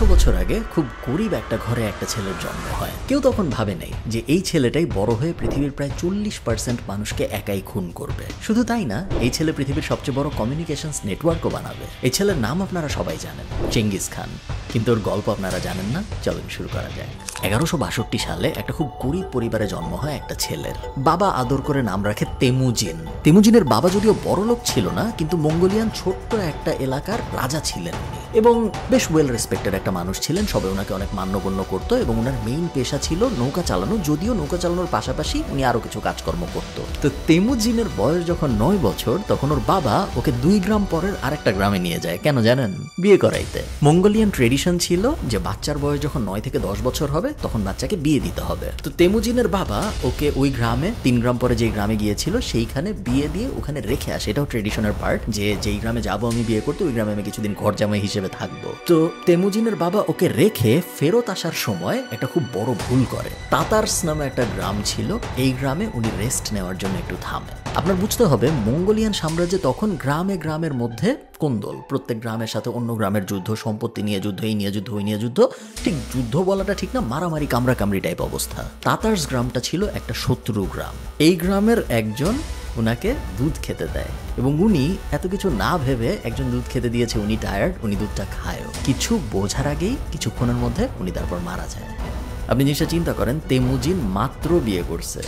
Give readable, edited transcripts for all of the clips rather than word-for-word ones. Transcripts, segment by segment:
150 বছর আগে খুব গরিব একটা ঘরে একটা ছেলের জন্ম হয়। কেউ তখন ভাবে নাই যে এই ছেলেটাই বড় হয়ে পৃথিবীর প্রায় 40% মানুষকে একাই খুন করবে। শুধু তাই না, এই ছেলে পৃথিবীর সবচেয়ে বড় কমিউনিকেশনস নেটওয়ার্কও বানাবে। এই ছেলের নাম আপনারা সবাই জানেন, চেঙ্গিস খান। কিন্তু ওর গল্প আপনারা জানেন না। চলুন শুরু করা যায়। 1162 সালে একটা খুব গরিব পরিবারে জন্ম হয় একটা ছেলের। বাবা আদর করে নাম রাখে তেমুজিন। তেমুজিনের বাবা যদিও বড় লোক ছিল না, কিন্তু মঙ্গোলিয়ান ছোট্ট একটা এলাকার রাজা ছিলেন এবং বেশ ওয়েল রেসপেক্টেড একটা মানুষ ছিলেন। সবাই ওনাকে অনেক মান্যগণ্য করতো এবং ওনার মেইন পেশা ছিল নৌকা চালানো। যদিও নৌকা চালানোর পাশাপাশি উনি আরো কিছু কাজকর্ম করতো। তো তেমুজিনের বয়স যখন 9 বছর, তখন ওর বাবা ওকে 2 গ্রাম পরের আরেকটা গ্রামে নিয়ে যায়। কেন জানেন? বিয়ে করাইতে। মঙ্গোলিয়ান ট্রেডিশন ছিল যে বাচ্চার বয়স যখন 9 থেকে 10 বছর হবে তখন বাচ্চাকে বিয়ে দিতে হবে। তো তেমুজিনের বাবা ওকে ওই গ্রামে 3 গ্রাম পরে যেই গ্রামে গিয়েছিল সেইখানে বিয়ে দিয়ে ওখানে রেখে আসে। এটাও ট্রেডিশনের পার্ট যে যেই গ্রামে যাবো আমি বিয়ে করতে, ওই গ্রামে আমি কিছুদিন ঘর জামাই হিসেবে থাকবো। তো তেমুজিনের বাবা ওকে রেখে ফেরত আসার সময় একটা খুব বড় ভুল করে। তাতার্স নামে একটা গ্রাম ছিল, এই গ্রামে উনি রেস্ট নেওয়ার জন্য একটু থামে। আপনার বুঝতে হবে মঙ্গোলিয়ান সাম্রাজ্যে তখন গ্রামে গ্রামের মধ্যে কোন্দল, প্রত্যেক গ্রামের সাথে অন্য গ্রামের যুদ্ধ, সম্পত্তি নিয়ে যুদ্ধ, এই নিয়ে যুদ্ধ, ওই নিয়ে যুদ্ধ। ঠিক যুদ্ধ বলাটা ঠিক না, মারামারি কামড়াকামড়ি টাইপ অবস্থা। তাতার্স গ্রামটা ছিল একটা শত্রু গ্রাম। এই গ্রামের একজন উনাকে দুধ খেতে দেয় এবং উনি এত কিছু না ভেবে, একজন দুধ খেতে দিয়েছে, উনি টায়ার্ড, উনি দুধটা খায়ও। কিছু বোঝার আগেই কিছুক্ষণের মধ্যে উনি তারপর মারা যায়। আপনি জিনিসটা চিন্তা করেন, তেমুজিন মাত্র বিয়ে করছে।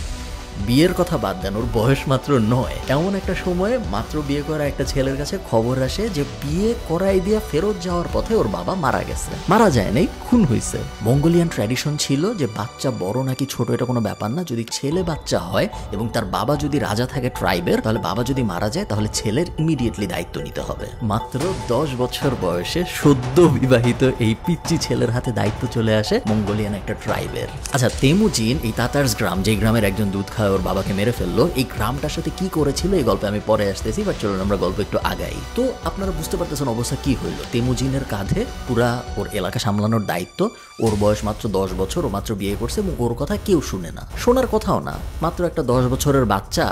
বিয়ের কথা বাদ দেন, ওর বয়স মাত্র 9। এমন একটা সময়ে মাত্র বিয়ে করা একটা ছেলের কাছে খবর আসে যে বিয়ে করাই দিয়া ফেরত যাওয়ার পথে ওর বাবা মারা গেছে। মারা যায় নাই, খুন হয়েছে। মঙ্গোলিয়ান ট্র্যাডিশন ছিল যে বাচ্চা বড় নাকি ছোট এটা কোনো ব্যাপার না, যদি ছেলে বাচ্চা হয় এবং তার বাবা যদি রাজা থাকে ট্রাইবের, তাহলে বাবা যদি মারা যায় তাহলে ছেলের ইমিডিয়েটলি দায়িত্ব নিতে হবে। মাত্র 10 বছর বয়সে সদ্য বিবাহিত এই পিচ্চি ছেলের হাতে দায়িত্ব চলে আসে মঙ্গোলিয়ান একটা ট্রাইবের। আচ্ছা, তেমুজিন এই তাতার্স গ্রাম, যে গ্রামের একজন দুধ ওর বাবাকে মেরে ফেললো, এই গ্রামটার সাথে কি করেছিল এই গল্পে আমি পরে আসতেছি, বাট চলুন আমরা গল্প একটু আগাই। তো আপনারা বুঝতে পারতেছেন অবস্থা কি হইলো। তেমুজিনের কাঁধে পুরা ওর এলাকা সামলানোর দায়িত্ব। ওর বয়স মাত্র 10 বছর, ও মাত্র বিয়ে করছে এবং ওর কথা কেউ শুনে না, শোনার কথাও না। মাত্র একটা 10 বছরের বাচ্চা,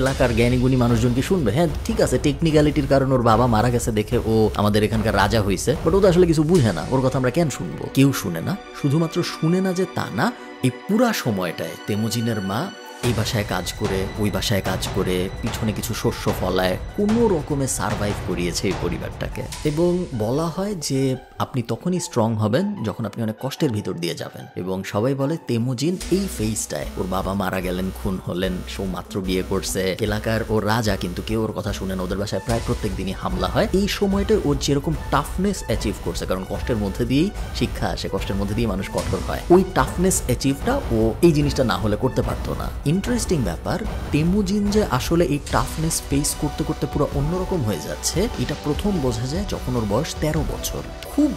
এলাকার জ্ঞানীগুণী মানুষজন কি শুনবে? হ্যাঁ ঠিক আছে, টেকনিক্যালিটির কারণে ওর বাবা মারা গেছে দেখে ও আমাদের এখানকার রাজা হয়েছে, বাট ও তো আসলে কিছু বুঝে না। ওর কথা আমরা কেন শুনবো? কেউ শুনে না। শুধুমাত্র শুনে না যে তা না, এই পুরা সময়টায় তেমুজিনের মা এই বাসায় কাজ করে, ওই বাসায় কাজ করে, পিছনে কিছু শস্য ফলায়, কোনো রকমে সারভাইভ করিয়েছে এই পরিবারটাকে। এবং বলা হয় যে আপনি তখনই স্ট্রং হবেন যখন আপনি অনেক কষ্টের ভিতর দিয়ে যাবেন। এবং সবাই বলে তেমুজিন এই ফেজটায়, ওর বাবা মারা গেলেন, খুন হলেন, সে মাত্র বিয়ে করছে, এলাকার ওর রাজা, কিন্তু কেউ ওর কথা শুনে না, ওদের বাসায় প্রায় প্রত্যেক দিনই হামলা হয়। এই সময়টায় ওর যেরকম টাফনেস অ্যাচিভ করছে, কারণ কষ্টের মধ্যে দিয়েই শিক্ষা আসে, কষ্টের মধ্যে দিয়ে মানুষ কঠোর হয়, ওই টাফনেস অ্যাচিভটা ও এই জিনিসটা না হলে করতে পারতো না। ইন্টারেস্টিং ব্যাপার, তেমুজিন যে আসলে এই টাফনেস ফেস করতে করতে পুরো অন্যরকম হয়ে যাচ্ছে, এটা প্রথম বোঝা যায় যখন ওর বয়স 13 বছর। খুব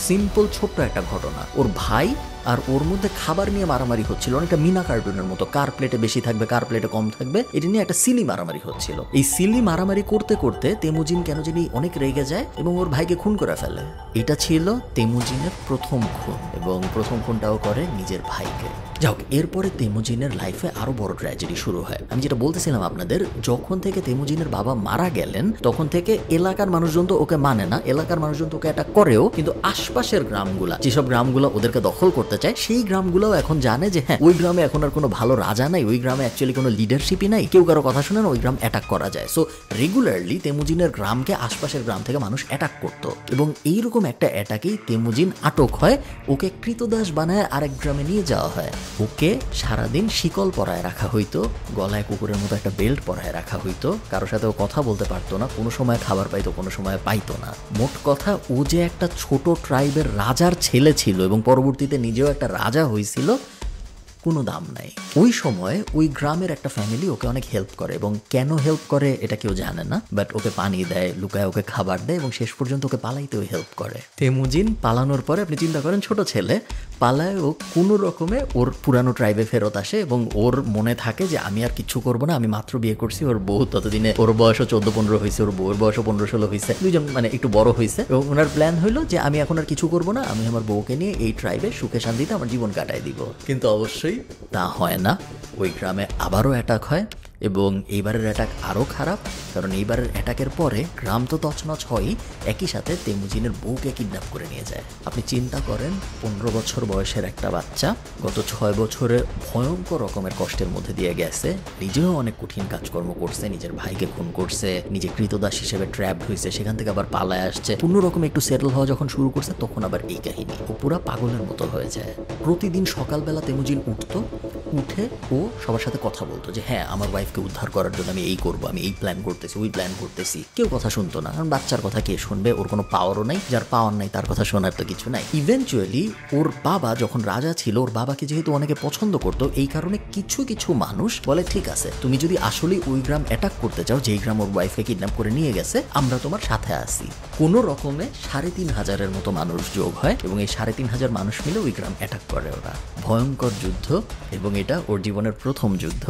সিম্পল ছোট্ট একটা ঘটনা, ওর ভাই আর ওর মধ্যে খাবার নিয়ে মারামারি হচ্ছিল, অনেকটা মিনা কার্টুনের মতো, কার প্লেটে বেশি থাকবে, কার প্লেটে কম থাকবে, এটা নিয়ে একটা সিলি মারামারি হচ্ছিল। এই সিলি মারামারি করতে করতে তেমুজিন কেন জানি অনেক রেগে যায় এবং ওর ভাইকে খুন করে ফেলে। এটা ছিল তেমুজিনের প্রথম খুন এবং প্রথম খুনটাও করে নিজের ভাইকে। যাক, এরপরে তেমুজিনের লাইফে আরো বড় ট্র্যাজেডি শুরু হয়। আমি যেটা বলতেছিলাম আপনাদের, যখন থেকে তেমুজিনের বাবা মারা গেলেন তখন থেকে এলাকার মানুষজন তো ওকে মানে না, এলাকার মানুষজন তো ওকে অ্যাটাক করেও, কিন্তু আশপাশের গ্রামগুলা, যেসব গ্রামগুলো ওদেরকে দখল করতে চায়, সেই গ্রামগুলোও এখন জানে যে হ্যাঁ, ওই গ্রামে এখন আর কোনো ভালো রাজা নাই, ওই গ্রামে অ্যাকচুয়ালি কোনো লিডারশিপই নাই, কেউ কারো কথা শুনে না, ওই গ্রাম অ্যাটাক করা যায়। সো রেগুলারলি তেমুজিনের গ্রামকে আশপাশের গ্রাম থেকে মানুষ অ্যাটাক করতো এবং এইরকম একটা অ্যাটাকেই তেমুজিন আটক হয়। ওকে কৃতদাস বানায় আরেক গ্রামে নিয়ে যাওয়া হয়। ওকে সারাদিন শিকল পরায় রাখা হইতো, গলায় কুকুরের মতো একটা বেল্ট পরায় রাখা হইতো, কারোর সাথে ও কথা বলতে পারতো না, কোনো সময় খাবার পাইতো, কোনো সময় পাইতো না। মোট কথা, ও যে একটা ছোট ট্রাইবের রাজার ছেলে ছিল এবং পরবর্তীতে নিজেও একটা রাজা হয়েছিল, কোনো দাম নাই। ওই সময় ওই গ্রামের একটা ফ্যামিলি ওকে অনেক হেল্প করে এবং কেন হেল্প করে এটা কেউ জানে না, বাট ওকে পানি দেয়, লুকায় ওকে খাবার দেয় এবং শেষ পর্যন্ত ওকে পালাইতেও হেল্প করে। তেমুজিন পালানোর পরে আপনি চিন্তা করেন, ছোট ছেলে পালায়, ও কোনো রকমে ওর পুরানো ট্রাইবে ফেরত আসে এবং ওর মনে থাকে যে আমি আর কিছু করবো না, আমি মাত্র বিয়ে করছি। ওর বউ ততদিনে, ওর বয়সও 14-15 হয়েছে, ওর বউয়ের বয়সও 15-16 হয়েছে, দুইজন মানে একটু বড় হয়েছে এবং ওনার প্ল্যান হইলো যে আমি এখন আর কিছু করবো না, আমি আমার বউকে নিয়ে এই ট্রাইবে সুখে শান্তিতে আমার জীবন কাটাই দিব। কিন্তু অবশ্যই তা হয় না। ওই গ্রামে আবারও অ্যাটাক হয় এবং এইবারের অ্যাটাক আরও খারাপ, কারণ এইবারের অ্যাটাকের পরে গ্রাম তো তছনছ হয়ই, একই সাথে তেমুজিনের বউকে কিডন্যাপ করে নিয়ে যায়। আপনি চিন্তা করেন 15 বছর বয়সের একটা বাচ্চা গত 6 বছরে ভয়ঙ্কর রকমের কষ্টের মধ্যে দিয়ে গেছে, নিজেও অনেক কঠিন কাজকর্ম করছে, নিজের ভাইকে খুন করছে, নিজে কৃতদাস হিসেবে ট্র্যাপড হয়েছে, সেখান থেকে আবার পালায় আসছে, কোনো রকম একটু সেটেল হওয়া যখন শুরু করছে তখন আবার এই কাহিনী। ও পুরা পাগলের মতো হয়ে যায়। প্রতিদিন সকালবেলা তেমুজিন উঠে ও সবার সাথে কথা বলতো যে হ্যাঁ আমার ওয়াইফকে উদ্ধার করার জন্য আমি এই করবো, আমি এই প্ল্যান করতেছি, ওই প্ল্যান করতেছি। কেউ কথা শুনতো না, কারণ বাচ্চার কথা কে শুনবে, ওর কোনো পাওয়ারও নাই, যার পাওয়ার নাই তার কথা শোনার তো কিছু নাই। ইভেনচুয়ালি ওর বাবা যখন রাজা ছিল, ওর বাবাকে যেহেতু অনেকে পছন্দ করতো, এই কারণে কিছু কিছু মানুষ বলে ঠিক আছে তুমি যদি আসলেই ওই গ্রাম অ্যাটাক করতে চাও যেই গ্রাম ওর ওয়াইফকে কিডন্যাপ করে নিয়ে গেছে, আমরা তোমার সাথে আসি। কোনো রকমে 3,500-এর মতো মানুষ যোগ হয় এবং এই 3,500 মানুষ মিলে ওই গ্রাম অ্যাটাক করে ওরা। ভয়ঙ্কর যুদ্ধ, এবং এটা ওর জীবনের প্রথম যুদ্ধ।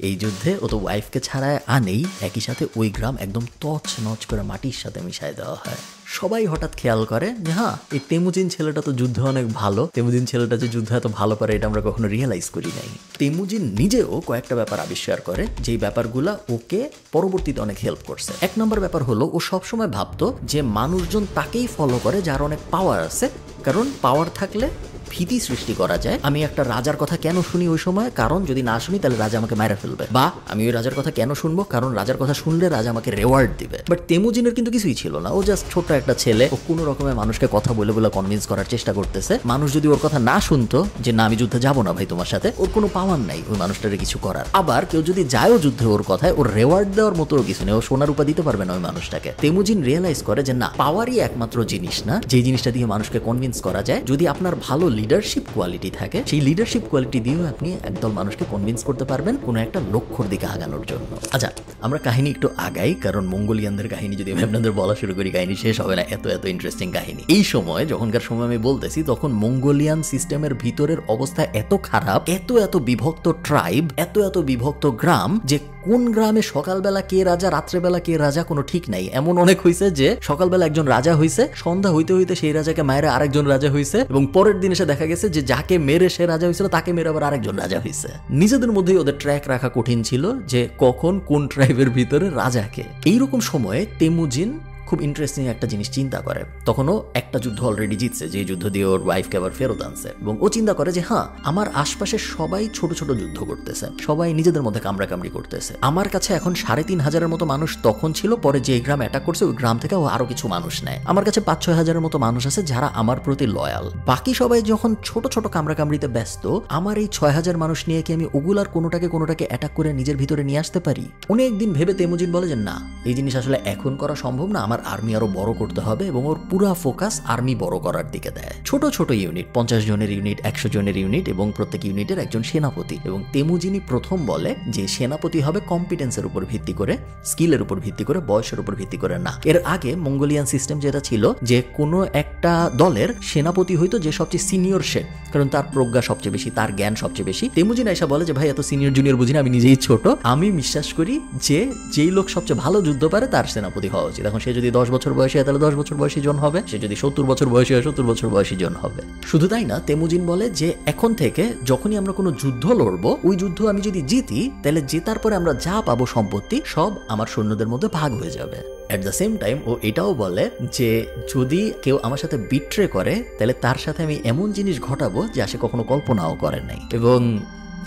এই যুদ্ধে ও তো ওয়াইফকে ছাড়ায় আনেই, একই সাথে ওই গ্রাম একদম তছনছ করে মাটির সাথে মিশাই দেওয়া হয়। সবাই হঠাৎ খেয়াল করে যে হ্যাঁ এই তেমুজিন ছেলেটা তো যুদ্ধে অনেক ভালো, তেমুজিন ছেলেটা যে যুদ্ধে এত ভালো পারে এটা আমরা কখনো রিয়েলাইজ করি নাই। তেমুজিন নিজেও কয়েকটা ব্যাপার আবিষ্কার করে যেই ব্যাপারগুলা ওকে পরবর্তীতে অনেক হেল্প করছে। 1 নম্বর ব্যাপার হলো ও সবসময় ভাবতো যে মানুষজন তাকেই ফলো করে যার অনেক পাওয়ার আছে, কারণ পাওয়ার থাকলে ভীতি সৃষ্টি করা যায়। আমি একটা রাজার কথা কেন শুনি ওই সময়, কারণ যদি না শুনি তাহলে রাজা আমাকে মারা ফেলবে, বা আমি ওই রাজার কথা কেন শুনবো, কারণ রাজার কথা শুনলে রাজা আমাকে রেওয়ার্ড দিবে। বাট তেমুজিনের কিন্তু কিছুই ছিল না, ও জাস্ট ছোট একটা ছেলে, ও কোনো রকমের মানুষকে কথা বলে বলে কনভিন্স করার চেষ্টা করতেছে। মানুষ যদি ওর কথা না শুনতো যে না আমি যুদ্ধে যাবো না ভাই তোমার সাথে, ওর কোনো পাওয়ার নাই ওই মানুষটারে কিছু করার। আবার কেউ যদি যায়ও যুদ্ধে ওর কথায়, ওর রেওয়ার্ড দেওয়ার মতো কিছু নেই, ও সোনার রূপা দিতে পারবে না ওই মানুষটাকে। তেমুজিন রিয়েলাইজ করে যে না, পাওয়ারই একমাত্র জিনিস না যে জিনিসটা দিয়ে মানুষকে কনভিন্স করা যায়। যদি আপনার ভালো লিডারশিপ কোয়ালিটি থাকে, সেই লিডারশিপ কোয়ালিটি দিয়েও আপনি একদল মানুষকে কনভিন্স করতে পারবেন কোনো একটা লক্ষ্যর দিকে আগানোর জন্য। আচ্ছা আমরা কাহিনী একটু আগাই, কারণ মঙ্গোলিয়ানদের কাহিনী যদি আমি আপনাদের বলা শুরু করি কাহিনী শেষ হবে না, এত এত ইন্টারেস্টিং কাহিনী। এই সময় যখনকার সময় আমি বলতেছি, তখন মঙ্গোলিয়ান সিস্টেমের ভিতরের অবস্থা এত খারাপ, এত এত বিভক্ত ট্রাইব, এত এত বিভক্ত গ্রাম, যে কোন গ্রামে সকালবেলা কে রাজা রাত্রেবেলা কে রাজা কোনো ঠিক নাই। এমন অনেক হয়েছে যে সকালবেলা একজন রাজা হয়েছে, সন্ধ্যা হইতে হইতে সেই রাজাকে মায়েরা আরেকজন রাজা হয়েছে, এবং পরের দিন এসে দেখা গেছে যে যাকে মেরে সে রাজা হয়েছিল তাকে মেরে আবার আরেকজন রাজা হয়েছে। নিজেদের মধ্যেই ওদের ট্র্যাক রাখা কঠিন ছিল যে কখন কোন ট্রাইবের ভিতরে রাজাকে। এইরকম সময়ে তেমুজিন খুব ইন্টারেস্টিং একটা জিনিস চিন্তা করে। তখনও একটা যুদ্ধ অলরেডি জিতছে, যে যুদ্ধ দিয়ে ওর ওয়াইফকে আবার ফেরত আনছে, এবং ও চিন্তা করে যে হ্যাঁ আমার আশপাশে সবাই ছোট ছোট যুদ্ধ করতেছে, সবাই নিজেদের মধ্যে কামড়াকামড়ি করতেছে, আমার কাছে এখন 3,500-এর মতো মানুষ তখন ছিল, পরে যে গ্রাম অ্যাটাক করছে ওই গ্রাম থেকে ও আরো কিছু মানুষ নেয়, আমার কাছে 5-6 হাজারের মতো মানুষ আছে যারা আমার প্রতি লয়াল। বাকি সবাই যখন ছোট ছোট কামড়াকামড়িতে ব্যস্ত, আমার এই 6,000 মানুষ নিয়ে কি আমি ওগুলার কোনোটাকে অ্যাটাক করে নিজের ভিতরে নিয়ে আসতে পারি? অনেকদিন ভেবে তেমুজিন বলে যে না, এই জিনিস আসলে এখন করা সম্ভব না, আমার আর্মি আরো বড় করতে হবে, এবং ওর পুরা ফোকাস আর্মি বড় করার দিকে দেয়। ছোট ছোট ইউনিট, 50 জনের ইউনিট, 100 জনের ইউনিট, এবং প্রত্যেক ইউনিটের একজন সেনাপতি। এবং তেমুজিনই প্রথম বলে যে সেনাপতি হবে কম্পিটেন্সের উপর ভিত্তি করে, স্কিলের উপর ভিত্তি করে, বয়সের উপর ভিত্তি করে না। এর আগে মঙ্গোলিয়ান সিস্টেম যেটা ছিল যে কোনো একটা দলের সেনাপতি হইতো যে সবচেয়ে সিনিয়র সে, কারণ তার প্রজ্ঞা সবচেয়ে বেশি, তার জ্ঞান সবচেয়ে বেশি। তেমুজিন আইসা বলে যে ভাই এত সিনিয়র জুনিয়র বুঝি না, আমি নিজেই ছোট, আমি বিশ্বাস করি যে যেই লোক সবচেয়ে ভালো যুদ্ধ পারে তার সেনাপতি হওয়া উচিত। এখন সে যদি 10 বছর বয়সী হয় তাহলে 10 বছর বয়সী জন হবে, সে যদি 70 বছর বয়সী হয় 70 বছর বয়সী জন হবে। শুধু তাই না, তেমুজিন বলে যে এখন থেকে যখনই আমরা কোনো যুদ্ধ লড়বো, ওই যুদ্ধ আমি যদি জিতি তাহলে জেতার পরে আমরা যা পাবো সম্পত্তি সব আমার সৈন্যদের মধ্যে ভাগ হয়ে যাবে। এট দ্য সেম টাইম ও এটাও বলে যে যদি কেউ আমার সাথে বিট্রে করে তাহলে তার সাথে আমি এমন জিনিস ঘটাবো যা সে কখনো কল্পনাও করে নাই। এবং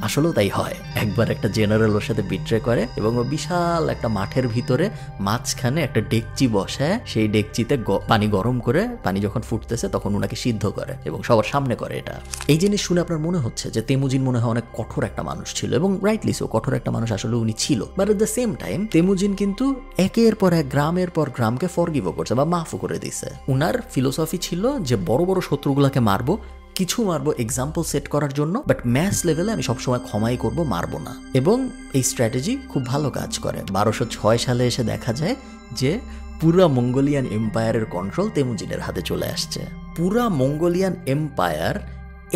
আসলেও তাই হয়। একবার একটা জেনারেল ওর সাথে বিট্রে করে, এবং ও বিশাল একটা মাঠের ভিতরে মাঝখানে একটা ডেকচি বসায়, সেই ডেকচিতে পানি গরম করে, পানি যখন ফুটতেছে তখন ওনাকে সিদ্ধ করে, এবং সবার সামনে করে এটা। এই জিনিস শুনে আপনার মনে হচ্ছে যে তেমুজিন মনে হয় অনেক কঠোর একটা মানুষ ছিল, এবং রাইটলি সো, কঠোর একটা মানুষ আসলে উনি ছিল। But at the same time Temujin কিন্তু একের পর এক গ্রামের পর গ্রামকে ফরগিভও করছে বা মাফও করে দিছে। উনার ফিলোসফি ছিল যে বড় বড় শত্রুগুলাকে মারবো, কিছু মারবো এক্সাম্পল সেট করার জন্য, বাট ম্যাচ লেভেলে আমি সবসময় ক্ষমাই করব, মারবো না। এবং এই স্ট্র্যাটেজি খুব ভালো কাজ করে। 1206 সালে এসে দেখা যায় যে পুরা মঙ্গোলিয়ান এম্পায়ারের কন্ট্রোল তেমুজিনের হাতে চলে আসছে। পুরা মঙ্গোলিয়ান এম্পায়ার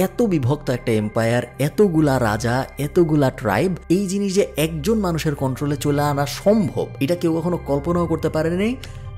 এত বিভক্ত একটা এম্পায়ার, এতগুলা রাজা, এতগুলা ট্রাইব, এই জিনিস যে একজন মানুষের কন্ট্রোলে চলে আনা সম্ভব এটা কেউ কখনো কল্পনাও করতে পারেনি।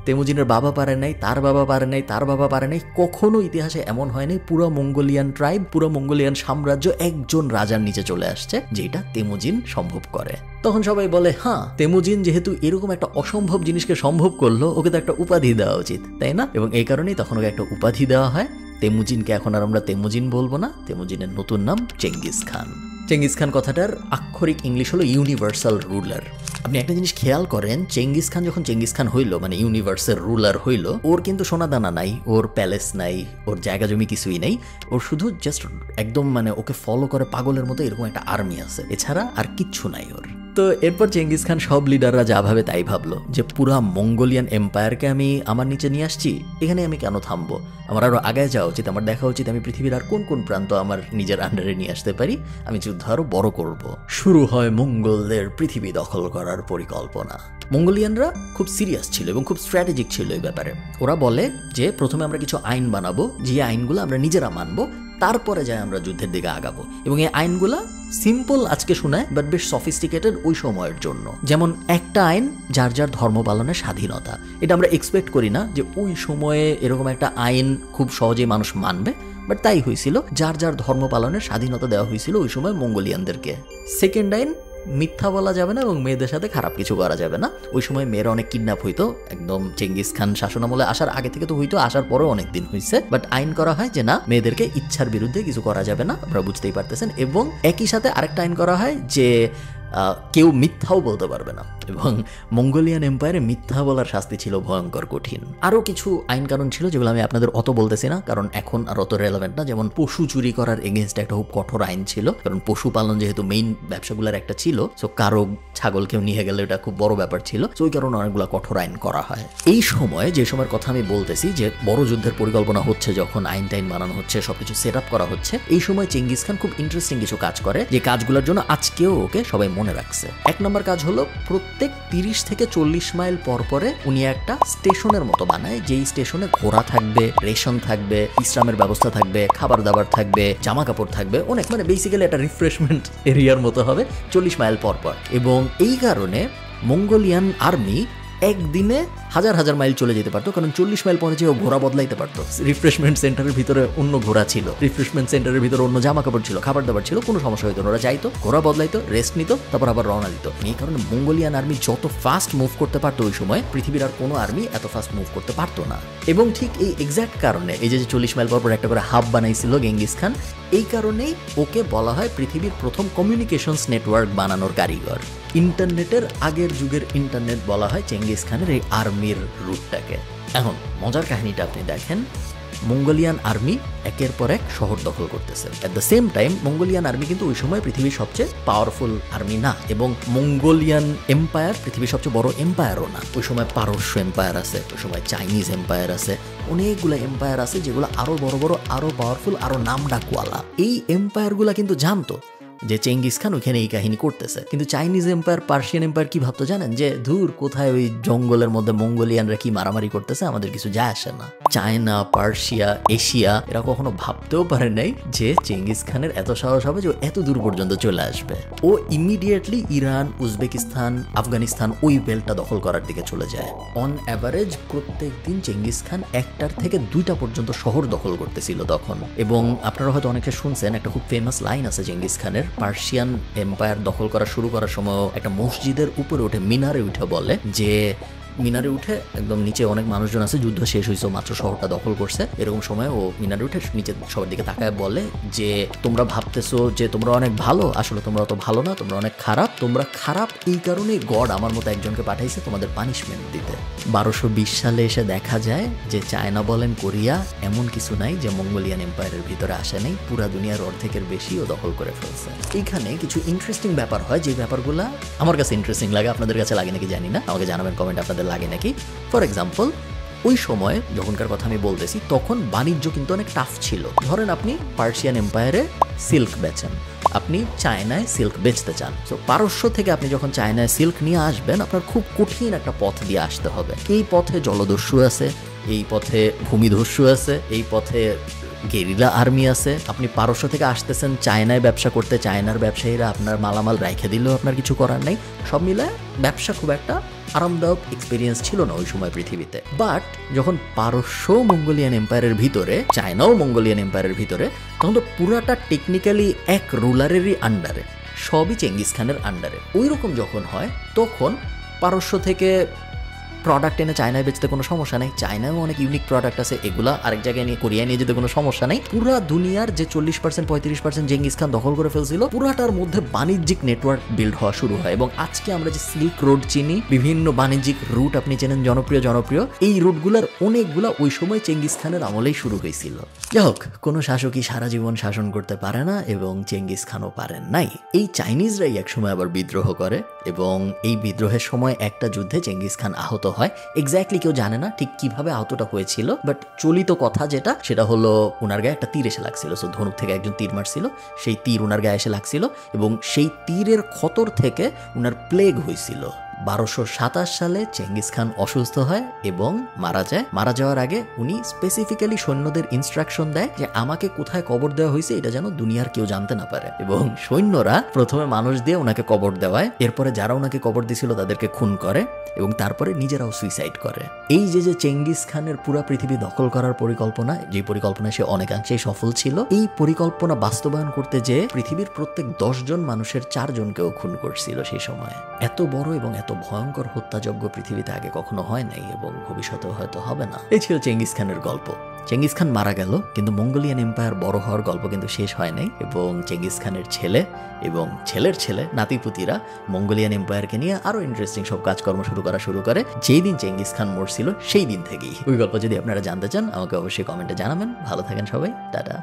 তেমুজিনের বাবা পারে নাই, তার বাবা পারে নাই, তার বাবা পারে নাই, কখনো ইতিহাসে এমন হয়নি পুরো মঙ্গোলিয়ান ট্রাইব, পুরো মঙ্গোলিয়ান সাম্রাজ্য একজন রাজার নিচে চলে আসছে, যেটা তেমুজিন সম্ভব করে। তখন সবাই বলে হ্যাঁ, তেমুজিন যেহেতু এরকম একটা অসম্ভব জিনিসকে সম্ভব করলো, ওকে তো একটা উপাধি দেওয়া উচিত, তাই না? এবং এই কারণেই তখন ওকে একটা উপাধি দেওয়া হয়। তেমুজিনকে এখন আর আমরা তেমুজিন বলবো না, তেমুজিনের নতুন নাম চেঙ্গিস খান। চেঙ্গিস খান কথাটার আক্ষরিক ইংলিশ হলো ইউনিভার্সাল রুলার। আপনি একটা জিনিস খেয়াল করেন, চেঙ্গিস খান যখন চেঙ্গিস খান হইল, মানে ইউনিভার্সাল রুলার হইল, ওর কিন্তু সোনাদানা নাই, ওর প্যালেস নাই, ওর জায়গা জমি কিছুই নাই, ওর শুধু জাস্ট একদম মানে ওকে ফলো করে পাগলের মতো এরকম একটা আর্মি আছে, এছাড়া আর কিচ্ছু নাই ওর। তো এরপর চেঙ্গিস খান সব লিডাররা যা ভাবে তাই ভাবলো যে পুরা মঙ্গোলিয়ান এম্পায়ারকে আমি আমার নিচে নিয়ে আসছি, এখানে আমি কেন থামবো, আমার আরো আগায় যাওয়া উচিত, আমার দেখা উচিত আমি পৃথিবীর আর কোন কোন প্রান্ত আমার নিজের আন্ডারে নিয়ে আসতে পারি, আমি যুদ্ধ আরো বড় করব। শুরু হয় মঙ্গলদের পৃথিবী দখল করার পরিকল্পনা। মঙ্গোলিয়ানরা খুব সিরিয়াস ছিল এবং খুব স্ট্র্যাটেজিক ছিল এই ব্যাপারে। ওরা বলে যে প্রথমে আমরা কিছু আইন বানাবো, যে আইনগুলো আমরা নিজেরা মানবো, তারপরে যাই আমরা যুদ্ধের দিকে আগাবো। এবং এই আইনগুলা সিম্পল আজকে শোনায়, বাট বেশ সফিস্টিকেটেড ওই সময়ের জন্য। যেমন একটা আইন, যার যার ধর্ম পালনের স্বাধীনতা। এটা আমরা এক্সপেক্ট করি না যে ওই সময়ে এরকম একটা আইন খুব সহজেই মানুষ মানবে, বাট তাই হয়েছিল, যার যার ধর্ম পালনের স্বাধীনতা দেওয়া হয়েছিল ওই সময় মঙ্গোলিয়ানদেরকে। সেকেন্ড আইন, মিথ্যা বলা যাবে না এবং মেয়েদের সাথে খারাপ কিছু করা যাবে না। ওই সময় মেয়েরা অনেক কিডন্যাপ হইতো, একদম চেঙ্গিস খান শাসনামলে আসার আগে থেকে তো হইতো, আসার পরেও অনেক দিন হয়েছে, বাট আইন করা হয় যে না, মেয়েদেরকে ইচ্ছার বিরুদ্ধে কিছু করা যাবে না, আপনারা বুঝতেই পারতেছেন। এবং একই সাথে আরেকটা আইন করা হয় যে কেউ মিথ্যাও বলতে পারবে না, এবং মঙ্গোলিয়ান এম্পায়ারে মিথ্যা বলার শাস্তি ছিল ভয়ঙ্কর কঠিন। আরও কিছু আইন কানুন ছিল যেগুলো আমি আপনাদের অত বলতেছি না, কারণ এখন আর অত রেলেভেন্ট না। যেমন পশু চুরি করার এগেনস্টে একটা খুব কঠোর আইন ছিল, কারণ পশুপালন যেহেতু মেইন ব্যবসাগুলোর একটা ছিল, সো কারো ছাগল কেউ নিয়ে গেলে এটা খুব বড় ব্যাপার ছিল, সো ওই কারণে অনেকগুলো কঠোর আইন করা হয়। এই সময়, যে সময়ের কথা আমি বলতেছি, যে বড় যুদ্ধের পরিকল্পনা হচ্ছে, যখন আইন টাইন বানানো হচ্ছে, সবকিছু সেট আপ করা হচ্ছে, এই সময় চেঙ্গিস খান খুব ইন্টারেস্টিং কিছু কাজ করে, যে কাজগুলোর জন্য আজকেও ওকে সবাই মনে রাখছে। এক নম্বর কাজ হলো, প্রত্যেক 30 থেকে 40 মাইল পর পরে উনি একটা স্টেশনের মতো বানায়, যেই স্টেশনে ঘোড়া থাকবে, রেশন থাকবে, বিশ্রামের ব্যবস্থা থাকবে, খাবার দাবার থাকবে, জামা কাপড় থাকবে, অনেক মানে বেসিক্যালি একটা রিফ্রেশমেন্ট এরিয়ার মতো হবে 40 মাইল পর পর। এবং এই কারণে মঙ্গোলিয়ান আর্মি একদিনে হাজার হাজার মাইল চলে যেতে পারতো, কারণ 40 মাইল পরে যেও ঘোড়া বদলাইতে পারতো। রিফ্রেশমেন্ট সেন্টারের ভিতরে অন্য ঘোড়া ছিল, রিফ্রেশমেন্ট সেন্টারের ভিতরে অন্য জামা কাপড় ছিল, খাবার দাবার ছিল, কোনো সমস্যা হইতো না। ওরা যাইতো, ঘোড়া বদলাইতো, রেস্ট নিত, তারপর আবার রওনা দিত। এই কারণে মঙ্গোলিয়ান আর্মি যত ফাস্ট মুভ করতে পারতো ওই সময়, পৃথিবীর আর কোনো আর্মি এত ফাস্ট মুভ করতে পারতো না। এবং ঠিক এই এক্স্যাক্ট কারণে এই যে 40 মাইল পর পর একটা করে হাব বানাইছিল চেঙ্গিস খান, এই কারণেই ওকে বলা হয় পৃথিবীর প্রথম কমিউনিকেশনস নেটওয়ার্ক বানানোর কারিগর। ইন্টারনেটের আগের যুগের ইন্টারনেট বলা হয় চেঙ্গিস খানের এই আর্মির রুটটাকে। এখন মজার কাহিনীটা আপনি দেখেন, মঙ্গোলিয়ান আর্মি একের পর এক শহর দখল করতেছে। At the same time Mongolian army কিন্তু ওই সময় পৃথিবীর সবচেয়ে পাওয়ারফুল আর্মি না, এবং মঙ্গোলিয়ান এম্পায়ার পৃথিবীর সবচেয়ে বড় এম্পায়ারও না। ওই সময় পারস্য এম্পায়ার আছে, ওই সময় চাইনিজ এম্পায়ার আছে, অনেকগুলো এম্পায়ার আছে যেগুলো আরো বড় বড়, আরো পাওয়ারফুল, আরো নামডাকওয়ালা। এই এম্পায়ারগুলা কিন্তু জানতো যে চেঙ্গিস খান ওইখানে এই কাহিনী করতেছে, কিন্তু চাইনিজ এম্পায়ার, পার্সিয়ান এম্পায়ার কি ভাবতো জানেন? যে ধুর, কোথায় ওই জঙ্গলের মধ্যে মঙ্গোলিয়ানরা কি মারামারি করতেছে, আমাদের কিছু যায় আসে না। চায়না, পার্সিয়া, এশিয়া এরা কখনো ভাবতেও পারে নাই যে চেঙ্গিস খানের এত সাহস হবে যে ও এত দূর পর্যন্ত চলে আসবে। ও ইমিডিয়েটলি ইরান, উজবেকিস্তান, আফগানিস্তান ওই বেল্টটা দখল করার দিকে চলে যায়। অন অ্যাভারেজ প্রত্যেক দিন চেঙ্গিস খান 1টার থেকে 2টা পর্যন্ত শহর দখল করতেছিল তখন। এবং আপনারা হয়তো অনেকে শুনছেন, একটা খুব ফেমাস লাইন আছে চেঙ্গিস খানের, পার্সিয়ান এম্পায়ার দখল করা শুরু করার সময় একটা মসজিদের উপরে উঠে, মিনারে উঠে বলে যে, মিনারে উঠে একদম নিচে অনেক মানুষজন আছে, যুদ্ধ শেষ হয়েছে, মাত্র শহরটা দখল করছে, এরকম সময় ও মিনারে উঠে নিচে সবার দিকে তাকায় বলে যে, তোমরা ভাবতেছো যে তোমরা অনেক ভালো, আসলে তোমরা অত ভালো না, তোমরা অনেক খারাপ, তোমরা খারাপ এই কারণেই গড আমার মতো একজনকে পাঠাইছে তোমাদের পানিশমেন্ট দিতে। 1220 সালে এসে দেখা যায় যে চায়না বলেন, কোরিয়া, এমন কিছু নাই যে মঙ্গোলিয়ান এম্পায়ারের ভিতরে আসে নাই, পুরা দুনিয়ার অর্ধেকের বেশি ও দখল করে ফেলছে। এইখানে কিছু ইন্টারেস্টিং ব্যাপার হয়, যে ব্যাপারগুলো আমার কাছে ইন্টারেস্টিং লাগে, আপনাদের কাছে লাগে নাকি জানি না, আমাকে জানাবেন কমেন্ট আপনাদের লাগে নাকি। ফর এক্সাম্পল, ওই সময় যখনকার কথা আমি বলতেছি, তখন বাণিজ্য কিন্তু অনেক টাফ ছিল। ধরেন আপনি পার্সিয়ান এম্পায়ারে সিল্ক বেচেন, আপনি চায়নায় সিল্ক বেচতে চান, তো পারস্য থেকে আপনি যখন চায়নায় সিল্ক নিয়ে আসবেন, আপনার খুব কঠিন একটা পথ দিয়ে আসতে হবে। এই পথে জলদস্যু আছে, এই পথে ভূমিদস্যু আছে, এই পথে গেরিলা আর্মি আছে। আপনি পারস্য থেকে আসতেছেন চায়নায় ব্যবসা করতে, চায়নার ব্যবসায়ীরা আপনার মালামাল রাইখে দিলেও আপনার কিছু করার নাই। সব মিলে ব্যবসা খুব একটা আরামদায়ক এক্সপিরিয়েন্স ছিল না ওই সময় পৃথিবীতে। বাট যখন পারস্য মঙ্গোলিয়ান এম্পায়ারের ভিতরে, চায়নাও মঙ্গোলিয়ান এম্পায়ারের ভিতরে, তখন তো পুরাটা টেকনিক্যালি এক রুলারেরই আন্ডারে, সবই চেঙ্গিস খানের আন্ডারে। ওই রকম যখন হয় তখন পারস্য থেকে প্রোডাক্ট এনে চায়নায় বেচতে কোনো সমস্যা নেই, চায়নায়ও অনেক ইউনিক প্রোডাক্ট আছে, এগুলা আরেক জায়গায় নিয়ে কোরিয়ায় নিয়ে যেতে কোনো সমস্যা নেই। পুরা দুনিয়ার যে 40% 35% চেঙ্গিস খান দখল করে ফেলছিল, পুরাটার মধ্যে বাণিজ্যিক নেটওয়ার্ক বিল্ড হওয়া শুরু হয়। এবং আজকে আমরা যে সিল্ক রোড চিনি, বিভিন্ন বাণিজ্যিক রুট আপনি চেনেন, জনপ্রিয় এই রুটগুলোর অনেকগুলা ওই সময় চেঙ্গিস খানের আমলেই শুরু হয়েছিল। যাই হোক, কোনো শাসকই সারা জীবন শাসন করতে পারে না এবং চেঙ্গিস খানও পারেন নাই। এই চাইনিজরাই একসময় আবার বিদ্রোহ করে এবং এই বিদ্রোহের সময় একটা যুদ্ধে চেঙ্গিস খান আহত হয়। এক্স্যাক্টলি কেউ জানে না ঠিক কিভাবে আহতটা হয়েছিল, বাট চলিত কথা যেটা, সেটা হলো ওনার গায়ে একটা তীর এসে লাগছিল। সো ধনুক থেকে একজন তীর মারছিল, সেই তীর ওনার গায়ে এসে লাগছিল এবং সেই তীরের ক্ষতর থেকে ওনার প্লেগ হয়েছিল। 1227 সালে চেঙ্গিস খান অসুস্থ হয় এবং মারা যায়। মারা যাওয়ার আগে উনি স্পেসিফিক্যালি সৈন্যদের ইনস্ট্রাকশন দেয় যে আমাকে কোথায় কবর দেওয়া হয়েছে এটা যেন দুনিয়ার কেউ জানতে না পারে। এবং সৈন্যরা প্রথমে মানুষ দিয়ে ওনাকে কবর দেওয়ায়, এরপরে যারা ওনাকে কবর দিছিল তাদেরকে খুন করে এবং তারপরে নিজেরাও সুইসাইড করে। এই যে চেঙ্গিস খানের পুরো পৃথিবী দখল করার পরিকল্পনা, যে পরিকল্পনা সে অনেকাংশেই সফল ছিল, এই পরিকল্পনা বাস্তবায়ন করতে যে পৃথিবীর প্রত্যেক 10 জন মানুষের 4 জনকেও খুন করছিল সেই সময়। এত বড় এবং এত ভয়ঙ্কর হত্যাযজ্ঞ পৃথিবীতে আগে কখনো হয় নাই এবং ভবিষ্যতেও হয়তো হবে না। এই ছিল চেঙ্গিস খানের গল্প। চেঙ্গিস খান মারা গেল, কিন্তু মঙ্গোলিয়ান এম্পায়ার বড় হওয়ার গল্প কিন্তু শেষ হয় নাই এবং চেঙ্গিস খানের ছেলে এবং ছেলের ছেলে, নাতিপুতিরা মঙ্গোলিয়ান এম্পায়ারকে নিয়ে আরো ইন্টারেস্টিং সব কাজকর্ম শুরু করে যেই দিন চেঙ্গিস খান মরছিল সেই দিন থেকেই। ওই গল্প যদি আপনারা জানতে চান আমাকে অবশ্যই কমেন্টে জানাবেন। ভালো থাকেন সবাই, টাটা।